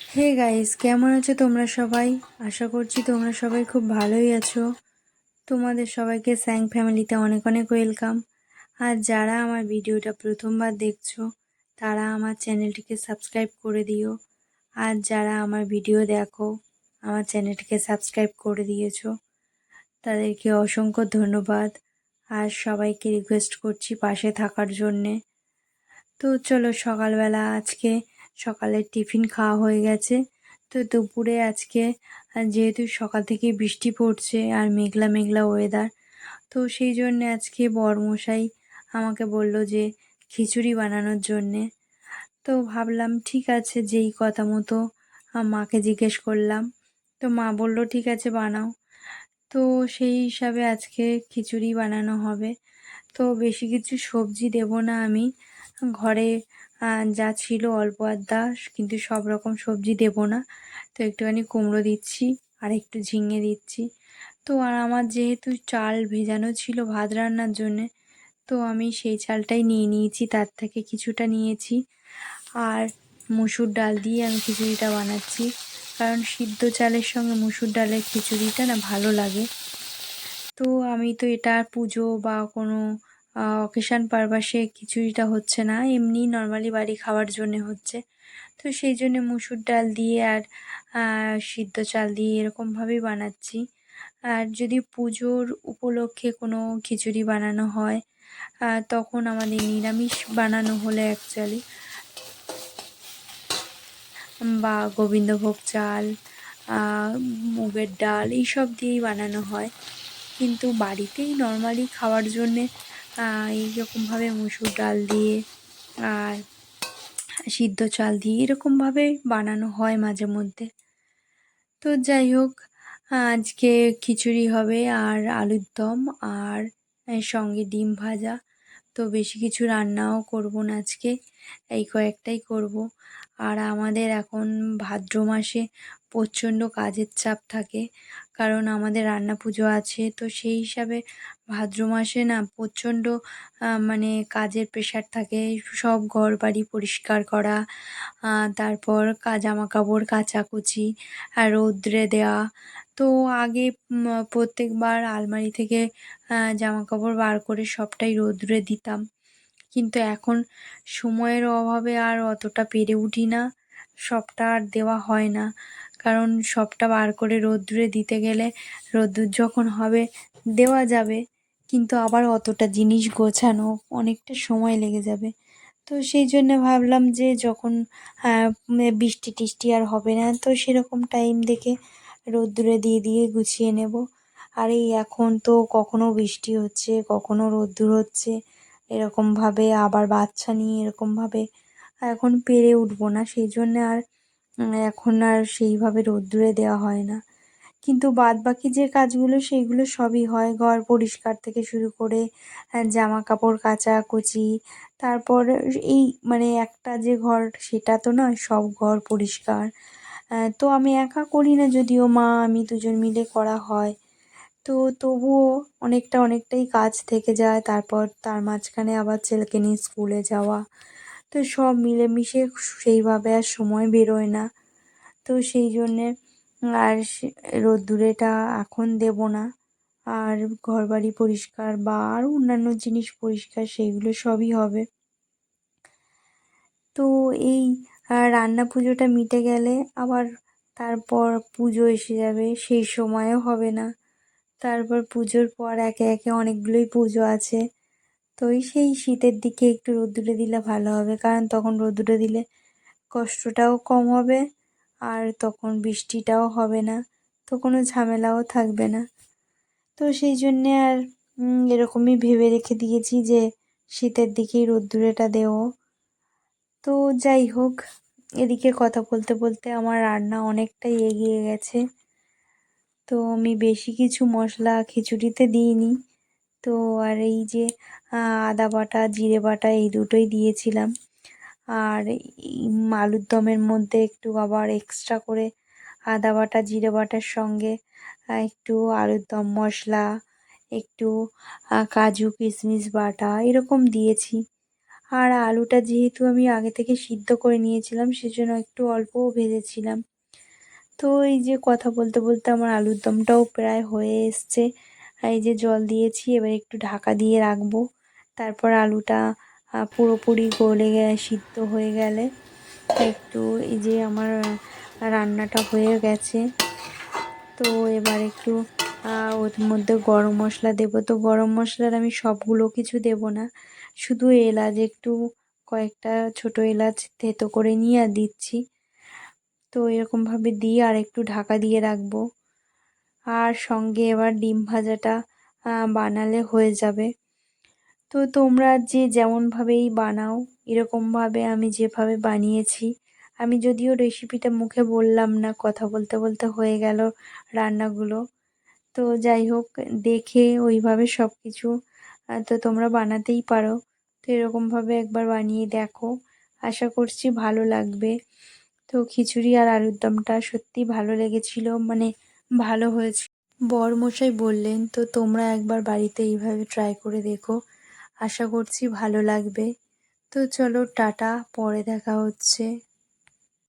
Hey guys, কেমন আছো তোমরা সবাই? আশা করছি তোমরা সবাই খুব ভালোই আছো। তোমাদের সবাইকে স্যাং ফ্যামিলিতে অনেক অনেক ওয়েলকাম। আর যারা আমার ভিডিওটা প্রথমবার দেখছো তারা আমার চ্যানেলটিকে সাবস্ক্রাইব করে দিও। আর যারা আমার ভিডিও দেখো, আমার চ্যানেলটিকে সাবস্ক্রাইব করে দিয়েছো, তাদেরকে অসংখ্য ধন্যবাদ। আর সবাইকে রিকোয়েস্ট করছি পাশে থাকার জন্যে। তো চলো, সকালবেলা আজকে সকালের টিফিন খাওয়া হয়ে গেছে। তো দুপুরে আজকে যেহেতু সকাল থেকে বৃষ্টি পড়ছে আর মেঘলা মেঘলা ওয়েদার, তো সেই জন্যে আজকে বরমশাই আমাকে বলল যে খিচুড়ি বানানোর জন্যে। তো ভাবলাম ঠিক আছে, যেই কথা মতো মাকে জিজ্ঞেস করলাম। তো মা বলল ঠিক আছে বানাও। তো সেই হিসাবে আজকে খিচুড়ি বানানো হবে। তো বেশি কিছু সবজি দেব না আমি, ঘরে যা ছিল অল্প আধা, কিন্তু সব রকম সবজি দেব না। তো একটুখানি কুমড়ো দিচ্ছি আর একটু ঝিঙে দিচ্ছি। তো আর আমার যেহেতু চাল ভেজানো ছিল ভাত রান্নার জন্যে, তো আমি সেই চালটাই নিয়ে নিয়েছি, তার থেকে কিছুটা নিয়েছি। আর মুসুর ডাল দিয়ে আমি খিচুড়িটা বানাচ্ছি, কারণ সিদ্ধ চালের সঙ্গে মুসুর ডালের খিচুড়িটা না ভালো লাগে। তো আমি তো এটা আর পুজো বা কোনো অকেশান পারপাসে খিচুড়িটা হচ্ছে না, এমনি নর্মালি বাড়ি খাওয়ার জন্যে হচ্ছে। তো সেই জন্যে মুসুর ডাল দিয়ে আর সিদ্ধ চাল দিয়ে এরকমভাবেই বানাচ্ছি। আর যদি পুজোর উপলক্ষে কোনো খিচুড়ি বানানো হয়, তখন আমাদের নিরামিষ বানানো হলে অ্যাকচুয়ালি বা গোবিন্দভোগ চাল, মুগের ডাল এইসব দিয়েই বানানো হয়। কিন্তু বাড়িতেই নর্মালি খাওয়ার জন্যে এইরকমভাবে মুসুর ডাল দিয়ে আর সিদ্ধ চাল দিয়ে এরকমভাবে বানানো হয় মাঝে মধ্যে। তো যাই হোক, আজকে খিচুড়ি হবে আর আলুর দম আর সঙ্গে ডিম ভাজা। তো বেশি কিছু রান্নাও করব না আজকে, এই কয়েকটাই করব। আর আমাদের এখন ভাদ্র মাসে প্রচণ্ড কাজের চাপ থাকে, কারণ আমাদের রান্না পুজো আছে। তো সেই হিসাবে ভাদ্র মাসে না প্রচণ্ড মানে কাজের প্রেশার থাকে। সব ঘর বাড়ি পরিষ্কার করা, তারপর জামা কাপড় কাচাকুচি আর রৌদ্রে দেওয়া। তো আগে প্রত্যেকবার আলমারি থেকে জামা কাপড় বার করে সবটাই রৌদ্রে দিতাম, কিন্তু এখন সময়ের অভাবে আর অতটা পেরে উঠি না, সবটা আর দেওয়া হয় না। কারণ সবটা বার করে রৌদ্রে দিতে গেলে রোদ্দুর যখন হবে দেওয়া যাবে, কিন্তু আবার অতটা জিনিস গোছানো অনেকটা সময় লেগে যাবে। তো সেই জন্য ভাবলাম যে যখন বৃষ্টি টিষ্টি আর হবে না, তো সেরকম টাইম দেখে রোদ্দুরে দিয়ে দিয়ে গুছিয়ে নেব। আর এই এখন তো কখনো বৃষ্টি হচ্ছে, কখনো রোদ্দুর হচ্ছে, এরকমভাবে আবার বাচ্চা নিয়ে এরকমভাবে এখন পেরে উঠবো না, সেই জন্যে আর এখন আর সেইভাবে রোদ্দুরে দেওয়া হয় না। কিন্তু বাদবাকি যে কাজগুলো সেইগুলো সবই হয়, ঘর পরিষ্কার থেকে শুরু করে জামা কাপড় কাচাকুচি। তারপর এই মানে একটা যে ঘর সেটা তো নয়, সব ঘর পরিষ্কার। তো আমি একা করি না, যদিও মা আমি দুজন মিলে করা হয়। তো তবুও অনেকটাই কাজ থেকে যায়। তারপর তার মাঝখানে আবার ছেলেকে নিয়ে স্কুলে যাওয়া, তো সব মিলেমিশে সেইভাবে আর সময় বেরোয় না। তো সেই জন্যে আর রোদ্দুরেটা এখন দেব না। আর ঘরবাড়ি পরিষ্কার বা আরও অন্যান্য জিনিস পরিষ্কার সেইগুলো সবই হবে। তো এই রান্না পুজোটা মিটে গেলে আবার তারপর পুজো এসে যাবে, সেই সময়ও হবে না। তারপর পুজোর পর একে একে অনেকগুলোই পুজো আছে। তো সেই শীতের দিকে একটু রোদ্দুরে দিলে ভালো হবে, কারণ তখন রোদ্দুরে দিলে কষ্টটাও কম হবে আর তখন বৃষ্টিটাও হবে না, তো কোনো ঝামেলাও থাকবে না। তো সেই জন্যে আর এরকমই ভেবে রেখে দিয়েছি যে শীতের দিকেই রোদ্দুরেটা দেবো। তো যাই হোক, এদিকে কথা বলতে বলতে আমার রান্না অনেকটাই এগিয়ে গেছে। তো আমি বেশি কিছু মশলা খিচুড়িতে দিইনি। তো আর এই যে আদা বাটা জিরে বাটা এই দুটোই দিয়েছিলাম। আর এই আলুর দমের মধ্যে একটু আবার এক্সট্রা করে আদা বাটা জিরে বাটার সঙ্গে একটু আলুর দম মশলা, একটু কাজু কিশমিশ বাটা এরকম দিয়েছি। আর আলুটা যেহেতু আমি আগে থেকে সিদ্ধ করে নিয়েছিলাম সেজন্য একটু অল্পও ভেজেছিলাম। তো এই যে কথা বলতে বলতে আমার আলুর দমটাও প্রায় হয়ে এসছে। এই যে জল দিয়েছি, এবার একটু ঢাকা দিয়ে রাখবো। তারপর আলুটা পুরোপুরি গলে সিদ্ধ হয়ে গেলে একটু এই যে আমার রান্নাটা হয়ে গেছে। তো এবার একটু ওর মধ্যে গরম মশলা দেবো। তো গরম মশলার আমি সবগুলো কিছু দেব না, শুধু এলাচ একটু কয়েকটা ছোট এলাচ থেতো করে নিয়ে আর দিচ্ছি। তো এরকমভাবে দিয়ে আর একটু ঢাকা দিয়ে রাখবো। আর সঙ্গে এবার ডিম ভাজাটা বানালে হয়ে যাবে। তো তোমরা যে যেমনভাবেই বানাও, এরকমভাবে আমি যেভাবে বানিয়েছি, আমি যদিও রেসিপিটা মুখে বললাম না, কথা বলতে বলতে হয়ে গেল রান্নাগুলো। তো যাই হোক, দেখে ওইভাবে সব কিছু তো তোমরা বানাতেই পারো। তো এরকমভাবে একবার বানিয়ে দেখো, আশা করছি ভালো লাগবে। তো খিচুড়ি আর আলুর দমটা সত্যি ভালো লেগেছিল, মানে ভালো হয়েছে। বরমশাই বললেন, তো তোমরা একবার বাড়িতে এইভাবে ট্রাই করে দেখো, আশা করছি ভালো লাগবে। তো চলো টাটা, পরে দেখা হচ্ছে।